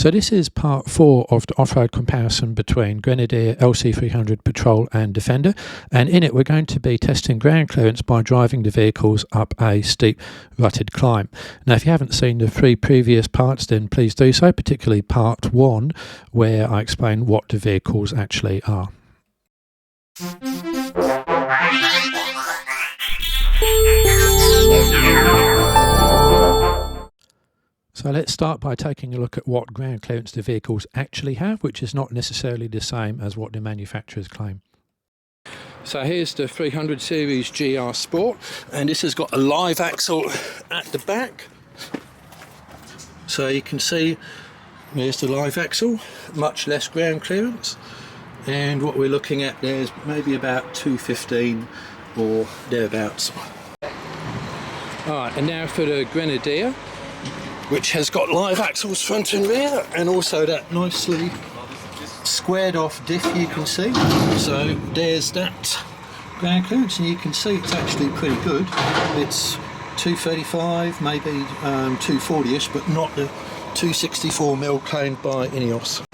So this is part 4 of the off-road comparison between Grenadier, LC300 Patrol and Defender, and in it we're going to be testing ground clearance by driving the vehicles up a steep rutted climb. Now if you haven't seen the 3 previous parts, then please do so, particularly part 1 where I explain what the vehicles actually are. So let's start by taking a look at what ground clearance the vehicles actually have, which is not necessarily the same as what the manufacturers claim. So here's the 300 series GR Sport, and this has got a live axle at the back. So you can see there's the live axle, much less ground clearance, and what we're looking at there is maybe about 215 or thereabouts. Alright, and now for the Grenadier, which has got live axles front and rear, and also that nicely squared off diff you can see. So there's that ground clearance, and you can see it's actually pretty good. It's 235, maybe 240ish, but not the 264mm claimed by Ineos.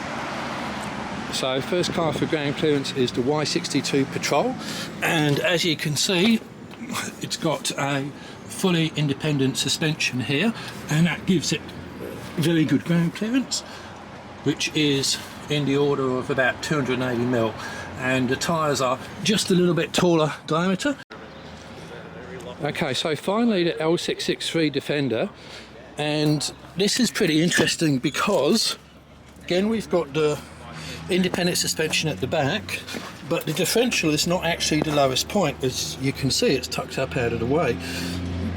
So first car for ground clearance is the Y62 Patrol, and as you can see it's got a fully independent suspension here, and that gives it very good ground clearance, which is in the order of about 280mm, and the tyres are just a little bit taller diameter. Okay, so finally the L663 Defender, and this is pretty interesting because again we've got the independent suspension at the back, but the differential is not actually the lowest point. As you can see, it's tucked up out of the way.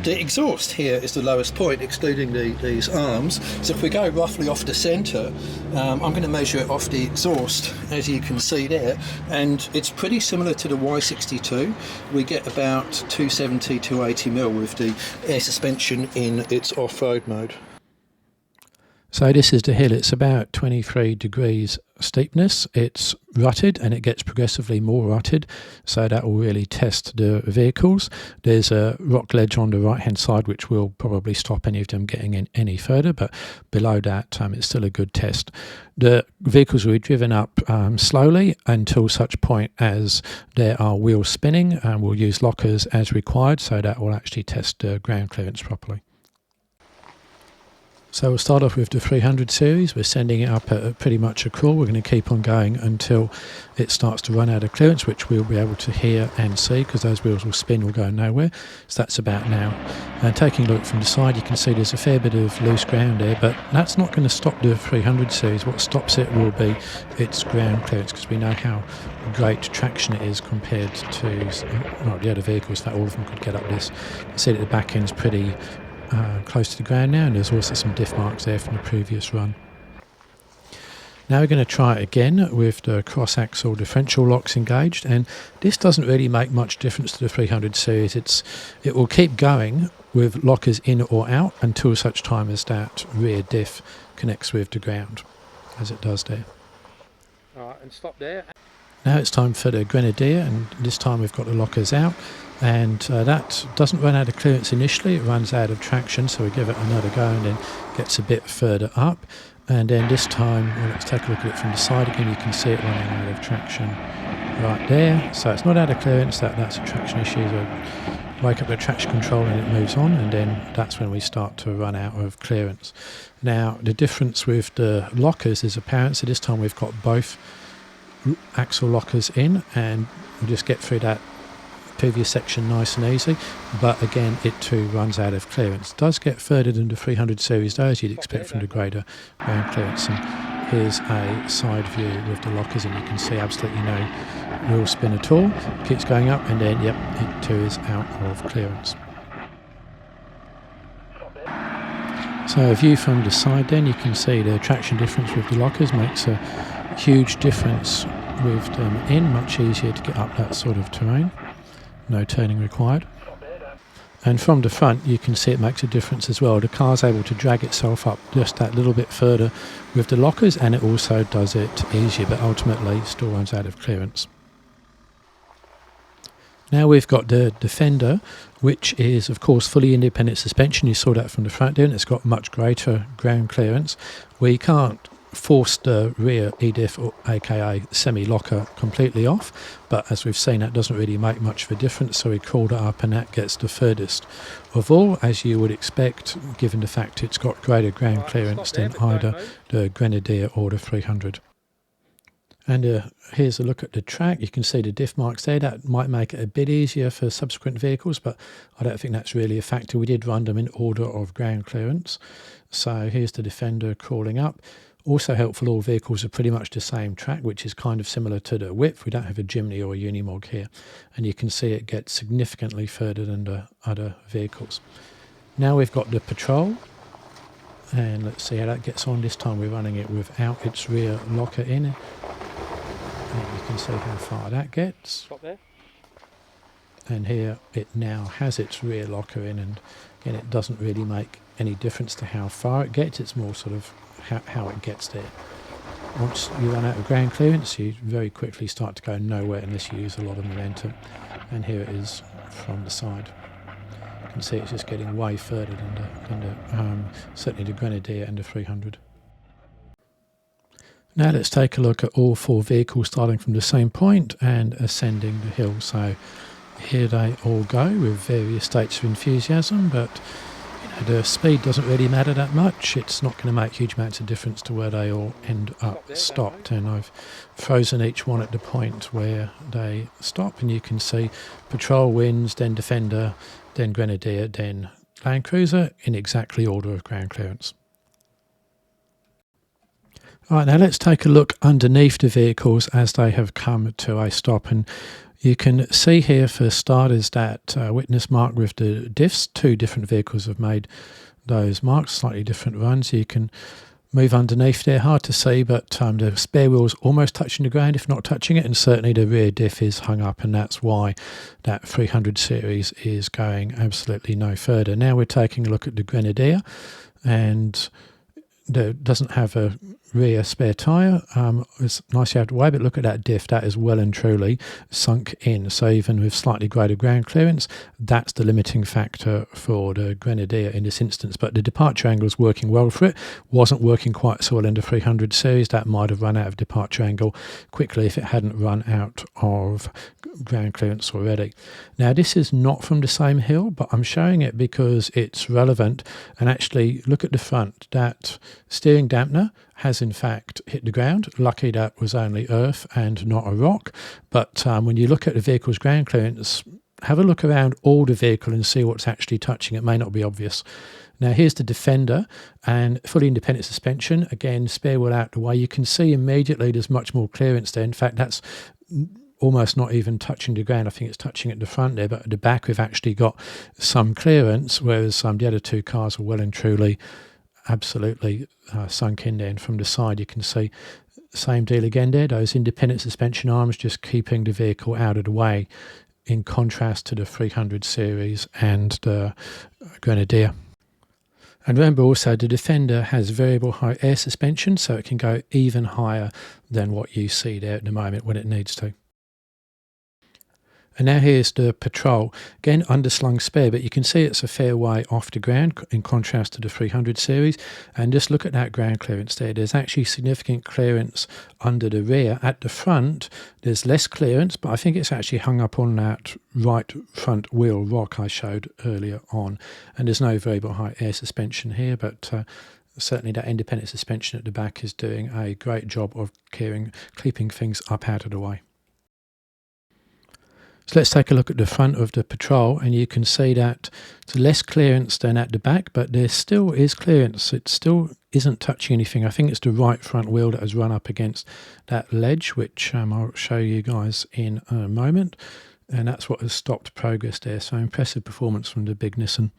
The exhaust here is the lowest point, excluding these arms. So if we go roughly off the centre, I'm going to measure it off the exhaust, as you can see there, and it's pretty similar to the Y62. We get about 270, 280mm with the air suspension in its off-road mode. So this is the hill. It's about 23 degrees steepness. It's rutted, and it gets progressively more rutted, so that will really test the vehicles. There's a rock ledge on the right hand side which will probably stop any of them getting in any further, but below that it's still a good test. The vehicles will be driven up slowly until such point as there are wheels spinning, and we'll use lockers as required, so that will actually test the ground clearance properly. So we'll start off with the 300 series. We're sending it up at pretty much a crawl. We're going to keep on going until it starts to run out of clearance, which we'll be able to hear and see because those wheels will spin or go nowhere. So that's about now. And taking a look from the side, you can see there's a fair bit of loose ground there, but that's not going to stop the 300 series. What stops it will be its ground clearance, because we know how great traction it is compared to the other vehicles. That all of them could get up this. You can see that the back end's pretty close to the ground now, and there's also some diff marks there from the previous run. Now we're going to try it again with the cross axle differential locks engaged, and this doesn't really make much difference to the 300 series. It will keep going with lockers in or out until such time as that rear diff connects with the ground, as it does there. Alright, and stop there. Now it's time for the Grenadier, and this time we've got the lockers out, and that doesn't run out of clearance initially, it runs out of traction, so we give it another go and then gets a bit further up, and then this time, well, let's take a look at it from the side again. You can see it running out of traction right there, so it's not out of clearance, that's a traction issue. So wake up the traction control and it moves on, and then that's when we start to run out of clearance. Now the difference with the lockers is apparent, so this time we've got both axle lockers in, and we'll just get through that previous section nice and easy, but again it too runs out of clearance. It does get further than the 300 series though, as you'd expect from the greater ground clearance. And here's a side view with the lockers, and you can see absolutely no wheel spin at all. It keeps going up, and then yep, it too is out of clearance. So a view from the side, then you can see the traction difference with the lockers makes a huge difference with them in, much easier to get up that sort of terrain, no turning required. And from the front you can see it makes a difference as well. The car's able to drag itself up just that little bit further with the lockers, and it also does it easier, but ultimately still runs out of clearance. Now we've got the Defender, which is of course fully independent suspension. You saw that from the front there, and it's got much greater ground clearance. We can't forced the rear EDIF, or aka semi-locker, completely off, but as we've seen, that doesn't really make much of a difference, so we crawled it up and that gets the furthest of all, as you would expect, given the fact it's got greater ground clearance than either the Grenadier or the 300. And here's a look at the track. You can see the diff marks there. That might make it a bit easier for subsequent vehicles, but I don't think that's really a factor. We did run them in order of ground clearance. So here's the Defender crawling up. Also helpful, all vehicles are pretty much the same track, which is kind of similar to the width. We don't have a Jimny or a Unimog here. And you can see it gets significantly further than the other vehicles. Now we've got the Patrol. And let's see how that gets on. This time we're running it without its rear locker in. And you can see how far that gets. Stop there. And here it now has its rear locker in, and again it doesn't really make any difference to how far it gets. It's more sort of how it gets there. Once you run out of ground clearance, you very quickly start to go nowhere unless you use a lot of momentum. And here it is from the side. You can see it's just getting way further than certainly the Grenadier and the 300. Now let's take a look at all four vehicles starting from the same point and ascending the hill. So here they all go with various states of enthusiasm, but the speed doesn't really matter that much. It's not going to make huge amounts of difference to where they all end up stopped. And I've frozen each one at the point where they stop, and you can see Patrol wins, then Defender, then Grenadier, then Land Cruiser in exactly order of ground clearance. Right, now let's take a look underneath the vehicles as they have come to a stop, and you can see here for starters that witness mark with the diffs. Two different vehicles have made those marks, slightly different runs. You can move underneath there, hard to see, but the spare wheel's almost touching the ground, if not touching it, and certainly the rear diff is hung up, and that's why that 300 series is going absolutely no further. Now we're taking a look at the Grenadier, and it doesn't have a rear spare tyre. It's nicely out of the way, but look at that diff. That is well and truly sunk in. So even with slightly greater ground clearance, that's the limiting factor for the Grenadier in this instance. But the departure angle is working well for it. Wasn't working quite so well in the 300 series. That might have run out of departure angle quickly if it hadn't run out of ground clearance already. Now this is not from the same hill, but I'm showing it because it's relevant. And actually look at the front. That steering dampener has in fact hit the ground. Lucky that was only earth and not a rock. But when you look at the vehicle's ground clearance, have a look around all the vehicle and see what's actually touching. It may not be obvious. Now here's the Defender and fully independent suspension. Again, spare wheel out the way. You can see immediately there's much more clearance there. In fact, that's almost not even touching the ground. I think it's touching at the front there, but at the back we've actually got some clearance, whereas the other two cars are well and truly absolutely sunk in there. And from the side you can see same deal again there, those independent suspension arms just keeping the vehicle out of the way, in contrast to the 300 series and the Grenadier. And remember also the Defender has variable height air suspension, so it can go even higher than what you see there at the moment when it needs to. And now here's the Patrol, again underslung spare, but you can see it's a fair way off the ground in contrast to the 300 series. And just look at that ground clearance there. There's actually significant clearance under the rear. At the front there's less clearance, but I think it's actually hung up on that right front wheel rock I showed earlier on. And there's no variable height air suspension here, but certainly that independent suspension at the back is doing a great job of keeping things up out of the way. So let's take a look at the front of the Patrol, and you can see that it's less clearance than at the back, but there still is clearance. It still isn't touching anything. I think it's the right front wheel that has run up against that ledge, which I'll show you guys in a moment. And that's what has stopped progress there. So impressive performance from the big Nissan.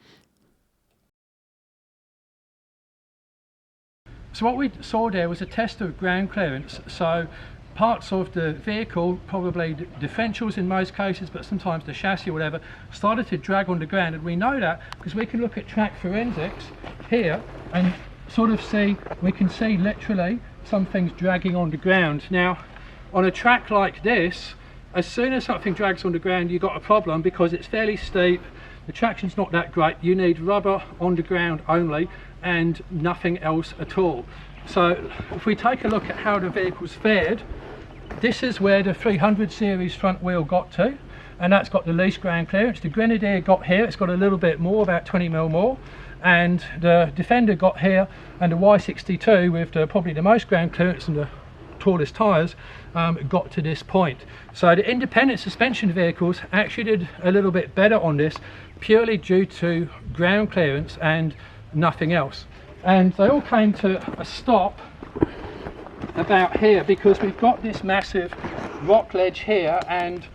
So what we saw there was a test of ground clearance. So parts of the vehicle, probably differentials in most cases, but sometimes the chassis or whatever, started to drag on the ground. And we know that because we can look at track forensics here and sort of see, we can see literally some things dragging on the ground. Now on a track like this, as soon as something drags on the ground, you've got a problem because it's fairly steep, the traction's not that great, you need rubber on the ground only and nothing else at all. So if we take a look at how the vehicle's fared, this is where the 300 series front wheel got to, and that's got the least ground clearance. The Grenadier got here, it's got a little bit more, about 20mm more, and the Defender got here, and the Y62 with probably the most ground clearance and the tallest tyres got to this point. So the independent suspension vehicles actually did a little bit better on this, purely due to ground clearance and nothing else. And they all came to a stop about here, because we've got this massive rock ledge here, and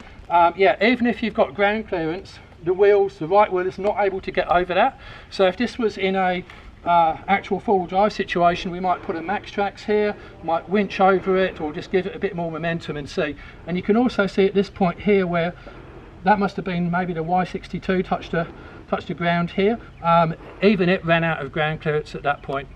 yeah, even if you've got ground clearance, the right wheel is not able to get over that. So if this was in a actual four-wheel drive situation, we might put a max trax here, might winch over it, or just give it a bit more momentum and see. And you can also see at this point here where that must have been maybe the Y62 touched the ground here. Even it ran out of ground clearance at that point.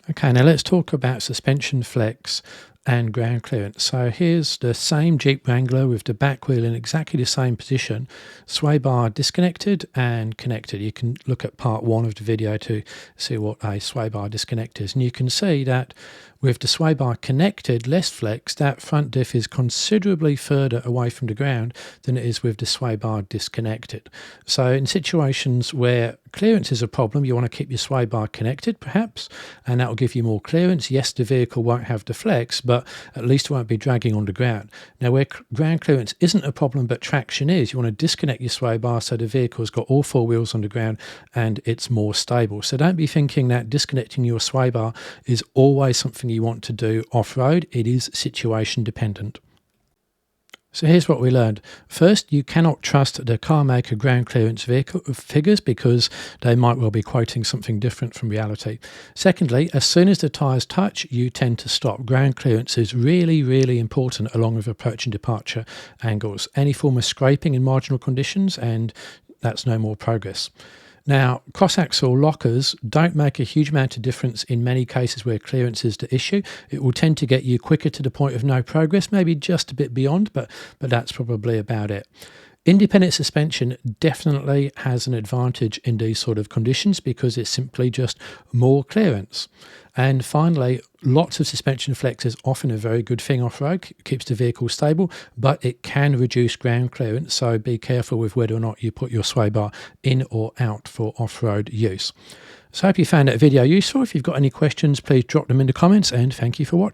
Okay, now let's talk about suspension flex and ground clearance. So here's the same Jeep Wrangler with the back wheel in exactly the same position, sway bar disconnected and connected. You can look at part 1 of the video to see what a sway bar disconnect is, and you can see that with the sway bar connected, less flex, that front diff is considerably further away from the ground than it is with the sway bar disconnected. So in situations where clearance is a problem, you want to keep your sway bar connected perhaps, and that will give you more clearance. Yes, the vehicle won't have the flex, but at least it won't be dragging on the ground. Now where ground clearance isn't a problem but traction is, you want to disconnect your sway bar so the vehicle's got all 4 wheels on the ground and it's more stable. So don't be thinking that disconnecting your sway bar is always something you want to do off-road. It is situation dependent. So here's what we learned. First, you cannot trust the car maker ground clearance vehicle figures because they might well be quoting something different from reality. Secondly, as soon as the tyres touch, you tend to stop. Ground clearance is really, really important along with approach and departure angles. Any form of scraping in marginal conditions, and that's no more progress. Now, cross-axle lockers don't make a huge amount of difference in many cases where clearance is the issue. It will tend to get you quicker to the point of no progress, maybe just a bit beyond, but that's probably about it. Independent suspension definitely has an advantage in these sort of conditions because it's simply just more clearance. And finally, lots of suspension flex is often a very good thing off-road, keeps the vehicle stable, but it can reduce ground clearance, so be careful with whether or not you put your sway bar in or out for off-road use. So I hope you found that video useful. If you've got any questions, please drop them in the comments, and thank you for watching.